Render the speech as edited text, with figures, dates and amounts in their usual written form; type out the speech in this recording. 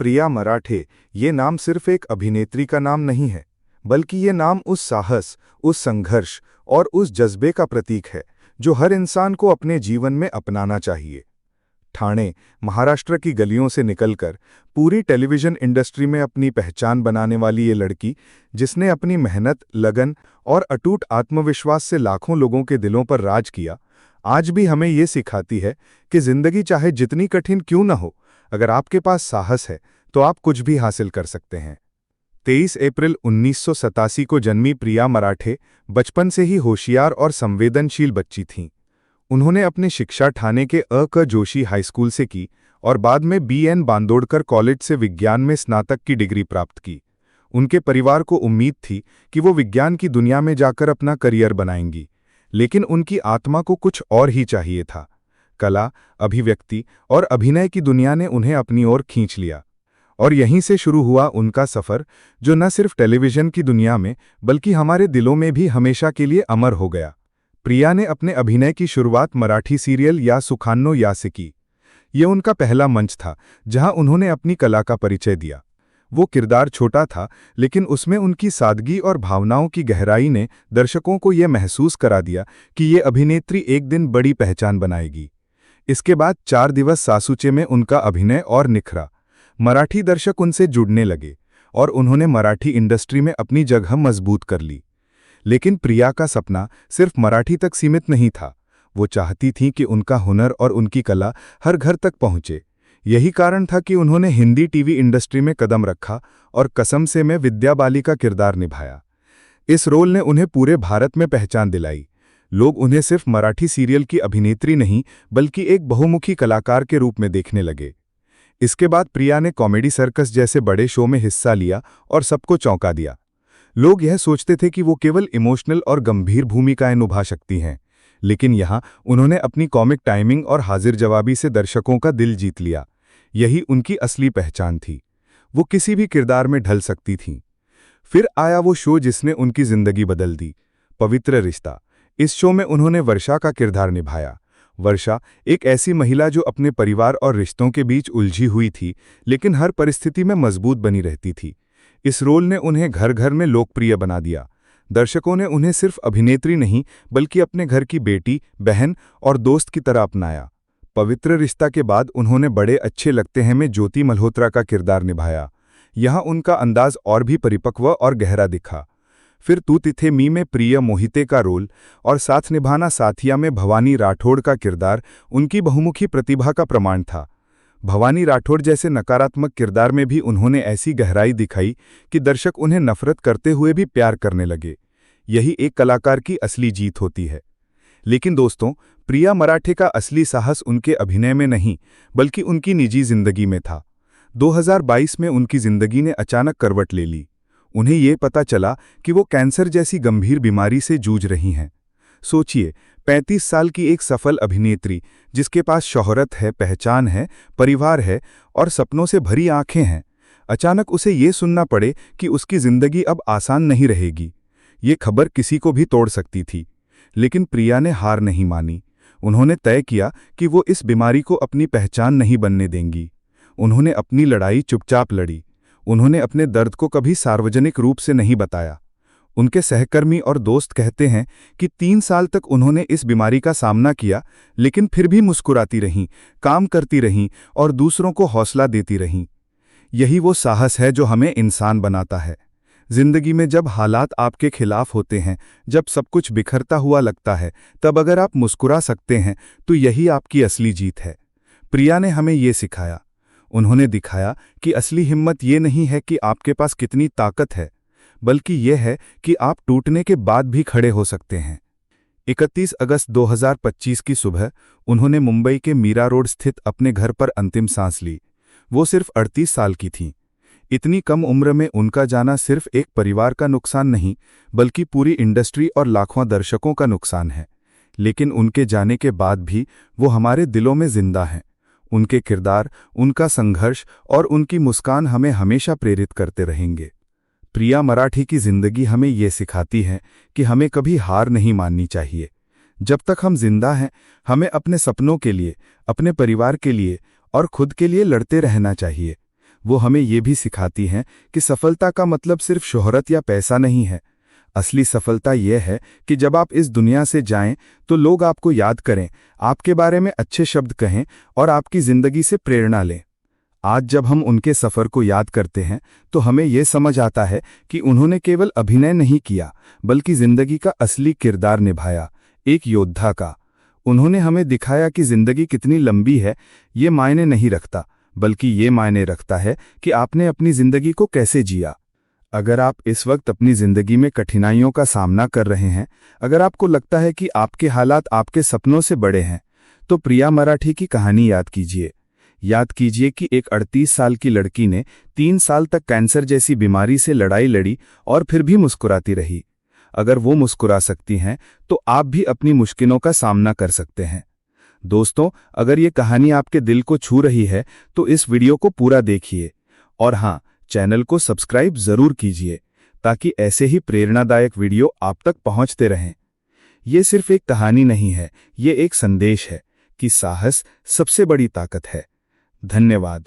प्रिया मराठे ये नाम सिर्फ एक अभिनेत्री का नाम नहीं है, बल्कि ये नाम उस साहस, उस संघर्ष और उस जज्बे का प्रतीक है जो हर इंसान को अपने जीवन में अपनाना चाहिए। ठाणे, महाराष्ट्र की गलियों से निकलकर पूरी टेलीविजन इंडस्ट्री में अपनी पहचान बनाने वाली ये लड़की, जिसने अपनी मेहनत, लगन और अटूट आत्मविश्वास से लाखों लोगों के दिलों पर राज किया, आज भी हमें ये सिखाती है कि जिंदगी चाहे जितनी कठिन क्यों न हो, अगर आपके पास साहस है तो आप कुछ भी हासिल कर सकते हैं। 23 अप्रैल 1987 को जन्मी प्रिया मराठे बचपन से ही होशियार और संवेदनशील बच्ची थीं। उन्होंने अपनी शिक्षा ठाणे के क जोशी हाई स्कूल से की और बाद में BN बांदोड़कर कॉलेज से विज्ञान में स्नातक की डिग्री प्राप्त की। उनके परिवार को उम्मीद थी कि वो विज्ञान की दुनिया में जाकर अपना करियर बनाएंगी, लेकिन उनकी आत्मा को कुछ और ही चाहिए था। कला, अभिव्यक्ति और अभिनय की दुनिया ने उन्हें अपनी ओर खींच लिया और यहीं से शुरू हुआ उनका सफ़र, जो न सिर्फ टेलीविजन की दुनिया में बल्कि हमारे दिलों में भी हमेशा के लिए अमर हो गया। प्रिया ने अपने अभिनय की शुरुआत मराठी सीरियल या सुखान्नो या से की। ये उनका पहला मंच था जहां उन्होंने अपनी कला का परिचय दिया। वो किरदार छोटा था, लेकिन उसमें उनकी सादगी और भावनाओं की गहराई ने दर्शकों को ये महसूस करा दिया कि ये अभिनेत्री एक दिन बड़ी पहचान बनाएगी। इसके बाद 4 दिवस सासूचे में उनका अभिनय और निखरा। मराठी दर्शक उनसे जुड़ने लगे और उन्होंने मराठी इंडस्ट्री में अपनी जगह मजबूत कर ली। लेकिन प्रिया का सपना सिर्फ मराठी तक सीमित नहीं था। वो चाहती थीं कि उनका हुनर और उनकी कला हर घर तक पहुंचे। यही कारण था कि उन्होंने हिंदी टीवी इंडस्ट्री में कदम रखा और कसम से में विद्या बाली का किरदार निभाया। इस रोल ने उन्हें पूरे भारत में पहचान दिलाई। लोग उन्हें सिर्फ मराठी सीरियल की अभिनेत्री नहीं, बल्कि एक बहुमुखी कलाकार के रूप में देखने लगे। इसके बाद प्रिया ने कॉमेडी सर्कस जैसे बड़े शो में हिस्सा लिया और सबको चौंका दिया। लोग यह सोचते थे कि वो केवल इमोशनल और गंभीर भूमिकाएं निभा सकती हैं, लेकिन यहाँ उन्होंने अपनी कॉमिक टाइमिंग और हाजिर जवाबी से दर्शकों का दिल जीत लिया। यही उनकी असली पहचान थी। वो किसी भी किरदार में ढल सकती थीं। फिर आया वो शो जिसने उनकी जिंदगी बदल दी, पवित्र रिश्ता। इस शो में उन्होंने वर्षा का किरदार निभाया। वर्षा एक ऐसी महिला जो अपने परिवार और रिश्तों के बीच उलझी हुई थी, लेकिन हर परिस्थिति में मजबूत बनी रहती थी। इस रोल ने उन्हें घर घर में लोकप्रिय बना दिया। दर्शकों ने उन्हें सिर्फ अभिनेत्री नहीं, बल्कि अपने घर की बेटी, बहन और दोस्त की तरह अपनाया। पवित्र रिश्ता के बाद उन्होंने बड़े अच्छे लगते हैं में ज्योति मल्होत्रा का किरदार निभाया। यहाँ उनका अंदाज और भी परिपक्व और गहरा दिखा। फिर तू तिथे मी में प्रिय मोहिते का रोल और साथ निभाना साथिया में भवानी राठौड़ का किरदार उनकी बहुमुखी प्रतिभा का प्रमाण था। भवानी राठौड़ जैसे नकारात्मक किरदार में भी उन्होंने ऐसी गहराई दिखाई कि दर्शक उन्हें नफरत करते हुए भी प्यार करने लगे। यही एक कलाकार की असली जीत होती है। लेकिन दोस्तों, प्रिया मराठे का असली साहस उनके अभिनय में नहीं, बल्कि उनकी निजी जिंदगी में था। 2022 में उनकी जिंदगी ने अचानक करवट ले ली। उन्हें ये पता चला कि वो कैंसर जैसी गंभीर बीमारी से जूझ रही हैं। सोचिए, 35 साल की एक सफल अभिनेत्री, जिसके पास शोहरत है, पहचान है, परिवार है और सपनों से भरी आंखें हैं, अचानक उसे ये सुनना पड़े कि उसकी जिंदगी अब आसान नहीं रहेगी। ये खबर किसी को भी तोड़ सकती थी, लेकिन प्रिया ने हार नहीं मानी। उन्होंने तय किया कि वो इस बीमारी को अपनी पहचान नहीं बनने देंगी। उन्होंने अपनी लड़ाई चुपचाप लड़ी। उन्होंने अपने दर्द को कभी सार्वजनिक रूप से नहीं बताया। उनके सहकर्मी और दोस्त कहते हैं कि 3 साल तक उन्होंने इस बीमारी का सामना किया, लेकिन फिर भी मुस्कुराती रहीं, काम करती रहीं और दूसरों को हौसला देती रहीं। यही वो साहस है जो हमें इंसान बनाता है। जिंदगी में जब हालात आपके खिलाफ होते हैं, जब सब कुछ बिखरता हुआ लगता है, तब अगर आप मुस्कुरा सकते हैं तो यही आपकी असली जीत है। प्रिया ने हमें ये सिखाया। उन्होंने दिखाया कि असली हिम्मत ये नहीं है कि आपके पास कितनी ताकत है, बल्कि यह है कि आप टूटने के बाद भी खड़े हो सकते हैं। 31 अगस्त 2025 की सुबह उन्होंने मुंबई के मीरा रोड स्थित अपने घर पर अंतिम सांस ली। वो सिर्फ 38 साल की थीं। इतनी कम उम्र में उनका जाना सिर्फ एक परिवार का नुकसान नहीं, बल्कि पूरी इंडस्ट्री और लाखों दर्शकों का नुकसान है। लेकिन उनके जाने के बाद भी वो हमारे दिलों में जिंदा हैं। उनके किरदार, उनका संघर्ष और उनकी मुस्कान हमें हमेशा प्रेरित करते रहेंगे। प्रिया मराठी की जिंदगी हमें ये सिखाती है कि हमें कभी हार नहीं माननी चाहिए। जब तक हम जिंदा हैं, हमें अपने सपनों के लिए, अपने परिवार के लिए और खुद के लिए लड़ते रहना चाहिए। वो हमें ये भी सिखाती हैं कि सफलता का मतलब सिर्फ शोहरत या पैसा नहीं है। असली सफलता यह है कि जब आप इस दुनिया से जाएं तो लोग आपको याद करें, आपके बारे में अच्छे शब्द कहें और आपकी जिंदगी से प्रेरणा लें। आज जब हम उनके सफ़र को याद करते हैं तो हमें यह समझ आता है कि उन्होंने केवल अभिनय नहीं किया, बल्कि जिंदगी का असली किरदार निभाया, एक योद्धा का। उन्होंने हमें दिखाया कि जिंदगी कितनी लंबी है ये मायने नहीं रखता, बल्कि ये मायने रखता है कि आपने अपनी जिंदगी को कैसे जिया। अगर आप इस वक्त अपनी जिंदगी में कठिनाइयों का सामना कर रहे हैं, अगर आपको लगता है कि आपके हालात आपके सपनों से बड़े हैं, तो प्रिया मराठी की कहानी याद कीजिए। याद कीजिए कि एक 38 साल की लड़की ने 3 साल तक कैंसर जैसी बीमारी से लड़ाई लड़ी और फिर भी मुस्कुराती रही। अगर वो मुस्कुरा सकती हैं तो आप भी अपनी मुश्किलों का सामना कर सकते हैं। दोस्तों, अगर ये कहानी आपके दिल को छू रही है तो इस वीडियो को पूरा देखिए और हाँ, चैनल को सब्सक्राइब जरूर कीजिए ताकि ऐसे ही प्रेरणादायक वीडियो आप तक पहुंचते रहें। ये सिर्फ एक कहानी नहीं है, ये एक संदेश है कि साहस सबसे बड़ी ताकत है। धन्यवाद।